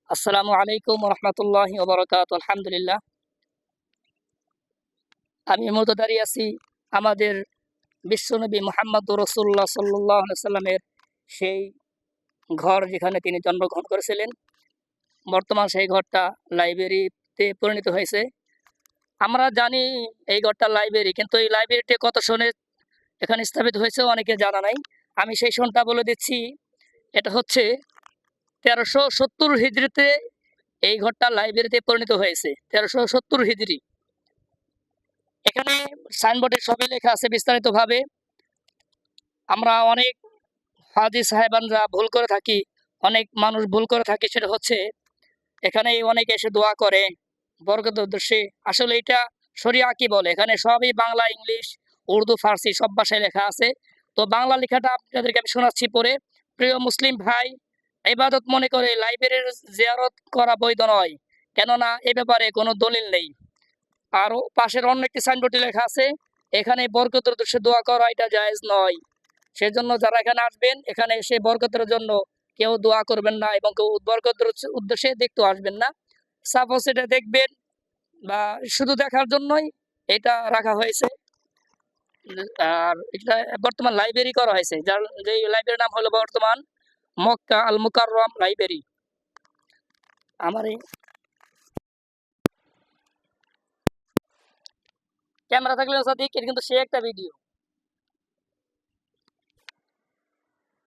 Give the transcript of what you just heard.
আসসালামু আলাইকুম রহমতুল্লাহি ওয়া বারাকাতুহু। আলহামদুলিল্লাহ, আমি এই মুহূর্তে দাঁড়িয়ে আছি আমাদের বিশ্বনবী মুহাম্মদুর রাসূলুল্লাহ সাল্লাল্লাহু আলাইহি সাল্লামের সেই ঘর যেখানে তিনি জন্মগ্রহণ করেছিলেন। বর্তমান সেই ঘরটা লাইব্রেরিতে পরিণত হয়েছে। আমরা জানি এই ঘরটা লাইব্রেরি, কিন্তু এই লাইব্রেরিটি কত সনে এখানে স্থাপিত হয়েছে অনেকে জানা নাই। আমি সেই সনটা বলে দিচ্ছি। এটা হচ্ছে 1370 হিজরিতে এই ঘরটা লাইব্রেরিতে পরিণত হয়েছে। 1370 হিজরি। এখানে সাইনবোর্ডে সবই লেখা আছে বিস্তারিতভাবে। আমরা অনেক হাজি সাহেবানরা ভুল করে থাকি, অনেক মানুষ ভুল করে থাকে, সেটা হচ্ছে এখানে অনেকে এসে দোয়া করে বরকতের উদ্দেশ্যে। আসলে এটা শরিয়া কি বলে, এখানে সবই বাংলা, ইংলিশ, উর্দু, ফার্সি সব ভাষায় লেখা আছে। তো বাংলা লেখাটা আপনাদেরকে আমি শোনাচ্ছি পরে। প্রিয় মুসলিম ভাই, ইবাদত মনে করে লাইব্রেরির জিয়ারত করা বৈধ নয়, কেননা এ ব্যাপারে কোনো দলিল নেই। আর পাশের অন্য একটি সাইনবোর্ডে লেখা আছে, এখানে বরকতের উদ্দেশ্যে দোয়া করা এটা জায়েজ নয়। সেজন্য যারা এখানে আসবেন, এখানে এসে বরকতের জন্য কেউ দোয়া করবেন না এবং কেউ বরকতের উদ্দেশ্যে দেখতেও আসবেন না। সাপোজ এটা দেখবেন বা শুধু দেখার জন্যই এটা রাখা হয়েছে। আর এটা বর্তমান লাইব্রেরি করা হয়েছে, যার যে লাইব্রেরির নাম হলো বর্তমান মক্কা আল মুকাররম লাইব্রেরি। আমার এই ক্যামেরা থাকলে সাদিক, এটা কিন্তু সে একটা ভিডিও।